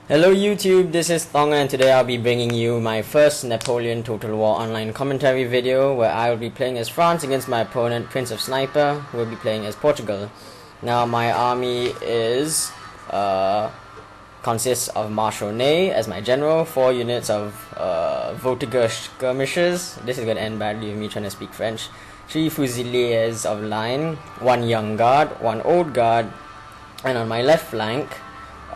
Hello YouTube, this is Thongger and today I'll be bringing you my first Napoleon Total War online commentary video where I will be playing as France against my opponent PrinceofSniper, who will be playing as Portugal. Now my army consists of Marshal Ney as my general, 4 units of Thongger skirmishers. This is going to end badly with me trying to speak French. 3 fusiliers of line, 1 young guard, 1 old guard, and on my left flank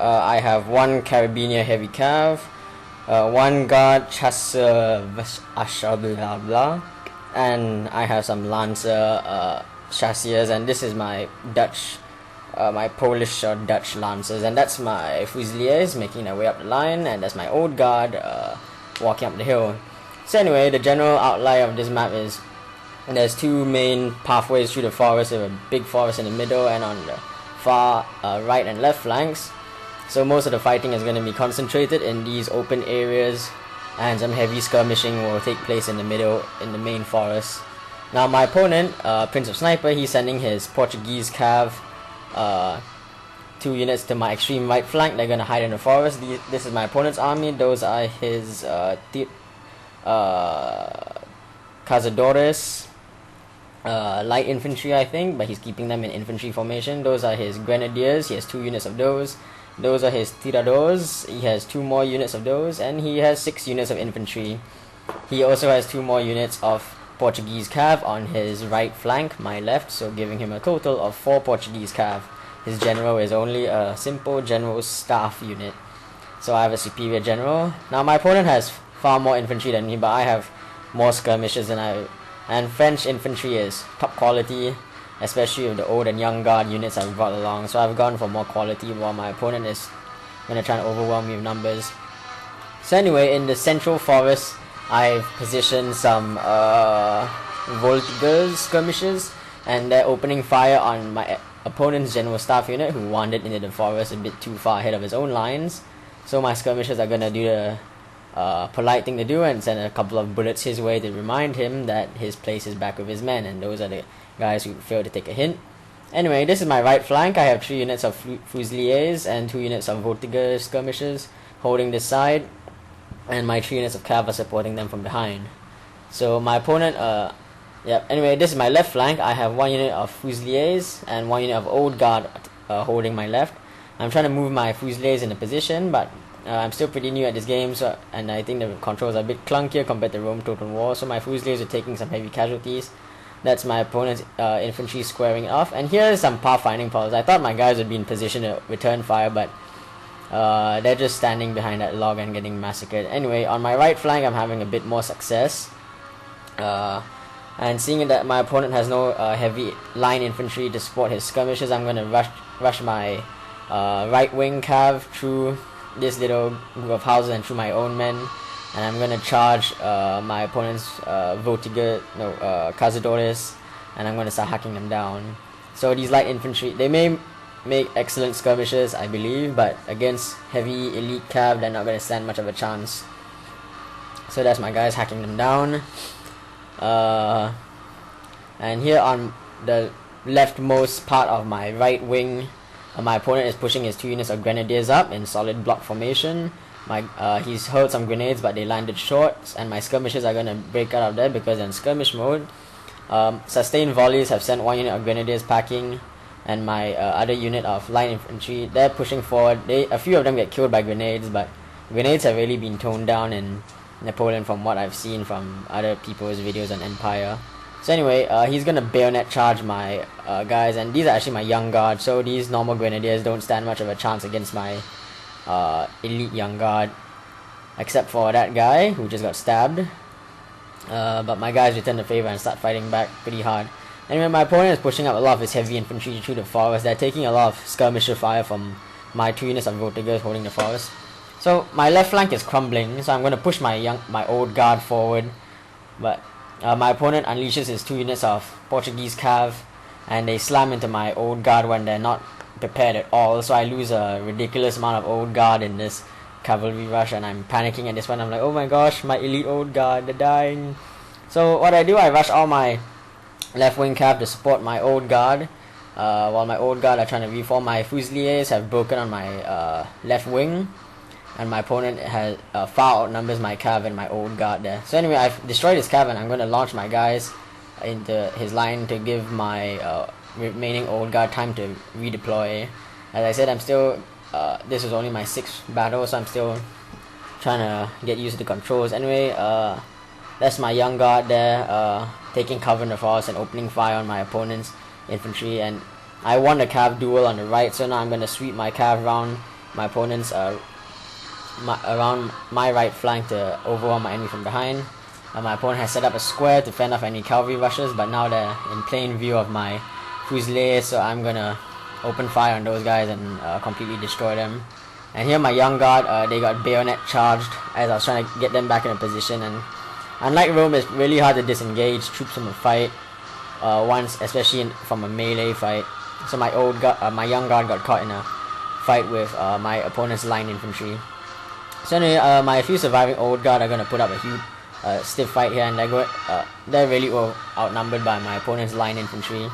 I have 1 carabinier heavy cav, 1 guard chasseur blah blah, and I have some lancer chasseurs, and this is my Dutch, my Polish or Dutch lancers, and that's my fusiliers making their way up the line, and that's my old guard walking up the hill. So anyway, the general outline of this map is there's 2 main pathways through the forest, with a big forest in the middle and on the far right and left flanks. So most of the fighting is going to be concentrated in these open areas, and some heavy skirmishing will take place in the middle in the main forest. Now my opponent, PrinceofSniper, he's sending his Portuguese cav 2 units to my extreme right flank. They're going to hide in the forest. This is my opponent's army. Those are his cazadores, light infantry I think, but he's keeping them in infantry formation. Those are his grenadiers. He has 2 units of those. Those are his tiradores. He has 2 more units of those, and he has 6 units of infantry. He also has 2 more units of Portuguese cav on his right flank, my left, so giving him a total of 4 Portuguese cav. His general is only a simple general staff unit, so I have a superior general. Now my opponent has far more infantry than me, but I have more skirmishers than and French infantry is top quality, especially with the old and young guard units I've brought along. So I've gone for more quality, while my opponent is going to try and overwhelm me with numbers. So anyway, in the central forest, I've positioned some Voltigeurs skirmishers, and they're opening fire on my opponent's general staff unit, who wandered into the forest a bit too far ahead of his own lines. So my skirmishers are going to do the polite thing to do and send a couple of bullets his way to remind him that his place is back with his men, and those are the guys who failed to take a hint. Anyway, this is my right flank. I have 3 units of fusiliers and 2 units of Voltigeur skirmishers holding this side, and my 3 units of cav are supporting them from behind. So my opponent, anyway, this is my left flank. I have 1 unit of fusiliers and 1 unit of old guard holding my left. I'm trying to move my fusiliers into position, but I'm still pretty new at this game, and I think the controls are a bit clunkier compared to Rome Total War, so my fusiliers are taking some heavy casualties. That's my opponent's infantry squaring off, and here are some pathfinding problems. I thought my guys would be in position to return fire, but they're just standing behind that log and getting massacred. Anyway, on my right flank I'm having a bit more success, and seeing that my opponent has no heavy line infantry to support his skirmishers, I'm going to rush my right wing cav through this little group of houses and through my own men, and I'm going to charge my opponent's cazadores, and I'm going to start hacking them down. So these light infantry, they may make excellent skirmishers, I believe, but against heavy elite cav, they're not going to stand much of a chance. So that's my guys hacking them down. And here on the leftmost part of my right wing, my opponent is pushing his 2 units of grenadiers up in solid block formation. He's hurled some grenades, but they landed short, and my skirmishers are going to break out of there because they're in skirmish mode. Sustained volleys have sent 1 unit of grenadiers packing, and my other unit of light infantry, they're pushing forward. A few of them get killed by grenades, but grenades have really been toned down in Napoleon from what I've seen from other people's videos on Empire. So anyway, he's going to bayonet charge my guys, and these are actually my young guard, so these normal grenadiers don't stand much of a chance against my elite young guard, except for that guy who just got stabbed. But my guys return the favor and start fighting back pretty hard. Anyway, my opponent is pushing up a lot of his heavy infantry through the forest. They're taking a lot of skirmisher fire from my 2 units of Voltigeurs holding the forest. So my left flank is crumbling, so I'm going to push my old guard forward, but my opponent unleashes his 2 units of Portuguese cav, and they slam into my old guard when they're not prepared at all. So I lose a ridiculous amount of old guard in this cavalry rush, and I'm panicking at this point. I'm like, oh my gosh, my elite old guard, they're dying. So what I do, I rush all my left wing cav to support my old guard, while my old guard are trying to reform. My fusiliers have broken on my left wing, and my opponent has far outnumbers my cav and my old guard there. So anyway, I've destroyed his cav and I'm going to launch my guys into his line to give my remaining old guard time to redeploy. As I said, I'm still this is only my 6th battle, so I'm still trying to get used to the controls. Anyway, that's my young guard there, taking cover in the forest and opening fire on my opponent's infantry, and I won the cav duel on the right, so now I'm going to sweep my cav around my opponent's around my right flank to overwhelm my enemy from behind. My opponent has set up a square to fend off any cavalry rushes, but now they're in plain view of my fusiliers, so I'm gonna open fire on those guys and completely destroy them. And here my young guard, they got bayonet charged as I was trying to get them back in a position, and unlike Rome, it's really hard to disengage troops from a fight once, especially from a melee fight. So my my young guard got caught in a fight with my opponent's line infantry. So anyway, my few surviving old guard are gonna put up a huge stiff fight here, and they're really outnumbered by my opponent's line infantry.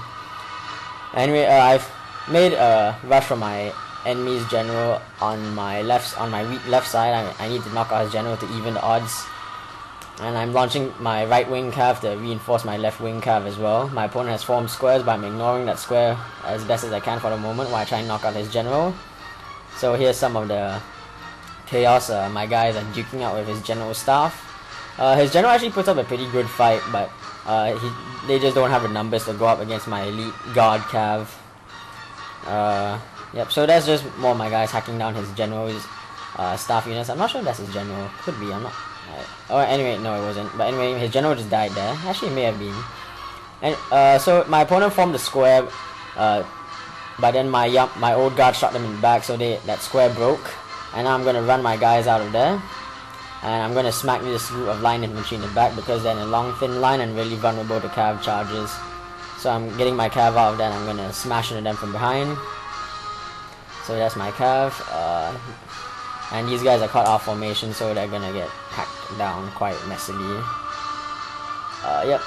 Anyway, I've made a rush from my enemy's general on my weak left side. I need to knock out his general to even the odds, and I'm launching my right wing cav to reinforce my left wing cav as well. My opponent has formed squares, but I'm ignoring that square as best as I can for the moment while I try and knock out his general. So here's some of the chaos. My guys are duking out with his general staff. His general actually puts up a pretty good fight, but they just don't have the numbers to go up against my elite guard cav. Yep, so that's just more of my guys hacking down his general's staff units. I'm not sure if that's his general. Could be, I'm not. Oh, anyway, no, it wasn't. But anyway, his general just died there. Actually, it may have been. And so my opponent formed a square, but then my old guard shot them in the back, so that square broke. And now I'm gonna run my guys out of there, and I'm gonna smack this route of line infantry in the back because they're in a long thin line and really vulnerable to cav charges. So I'm getting my cav out of there and I'm gonna smash into them from behind. So that's my cav, and these guys are caught off formation, so they're gonna get hacked down quite messily. Yep.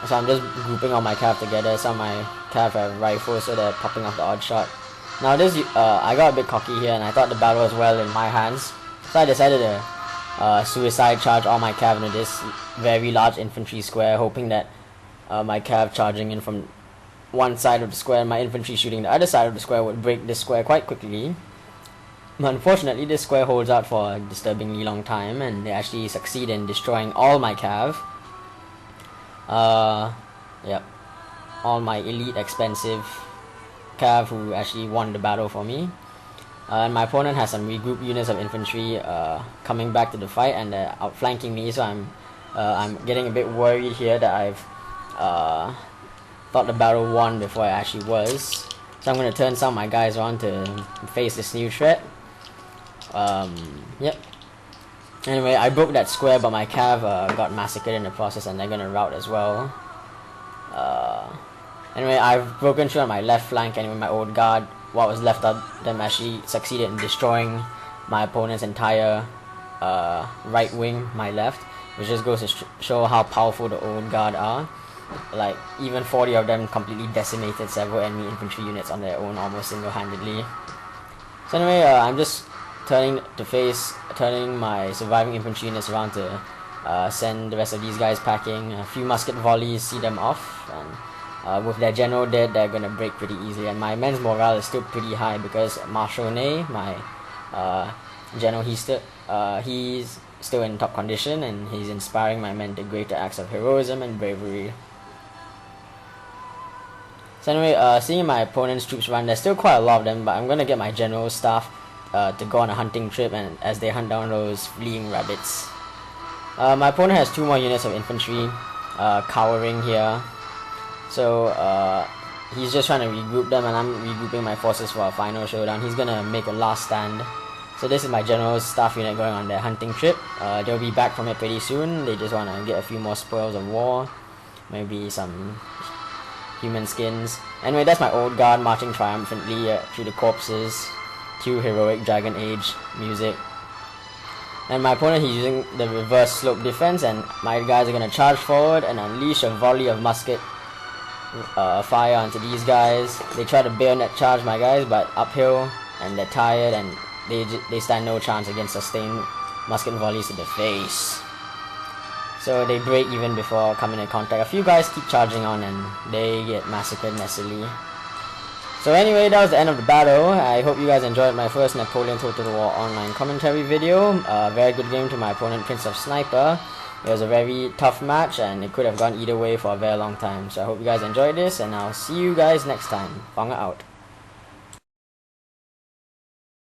So I'm just grouping all my cav together. Some of my cav have rifles, so they're popping off the odd shot. Now this, I got a bit cocky here, and I thought the battle was well in my hands, so I decided to suicide charge all my cav into this very large infantry square, hoping that my cav charging in from one side of the square and my infantry shooting the other side of the square would break this square quite quickly. But unfortunately, this square holds out for a disturbingly long time, and they actually succeed in destroying all my cav. Yep, all my elite expensive cav who actually won the battle for me. And my opponent has some regroup units of infantry coming back to the fight, and they're outflanking me, so I'm getting a bit worried here that I've thought the battle won before it actually was. So I'm going to turn some of my guys on to face this new threat. Yep. Anyway, I broke that square, but my cav got massacred in the process, and they're going to rout as well. Anyway, I've broken through on my left flank, and with my old guard, what was left of them actually succeeded in destroying my opponent's entire right wing, my left, which just goes to show how powerful the old guard are. Like, even 40 of them completely decimated several enemy infantry units on their own almost single-handedly. So anyway, I'm just turning my surviving infantry units around to send the rest of these guys packing. A few musket volleys see them off, and with their general dead, they're gonna break pretty easily. And my men's morale is still pretty high because Marshal Ney, my general, he's still in top condition, and he's inspiring my men to greater acts of heroism and bravery. So anyway, seeing my opponent's troops run, there's still quite a lot of them, but I'm gonna get my general staff to go on a hunting trip, and as they hunt down those fleeing rabbits. My opponent has 2 more units of infantry cowering here, so he's just trying to regroup them, and I'm regrouping my forces for a final showdown. He's gonna make a last stand. So this is my general's staff unit going on their hunting trip. They'll be back from it pretty soon. They just want to get a few more spoils of war, maybe some human skins. Anyway, that's my old guard marching triumphantly through the corpses, cue heroic Dragon Age music. And my opponent, he's using the reverse slope defense, and my guys are going to charge forward and unleash a volley of musket fire onto these guys. They try to bayonet charge my guys, but uphill, and they're tired, and they stand no chance against sustained musket volleys to the face. So they break even before coming in contact. A few guys keep charging on and they get massacred messily. So anyway, that was the end of the battle. I hope you guys enjoyed my first Napoleon Total War online commentary video. A very good game to my opponent, PrinceofSniper. It was a very tough match and it could have gone either way for a very long time. So I hope you guys enjoyed this and I'll see you guys next time. Thongger out.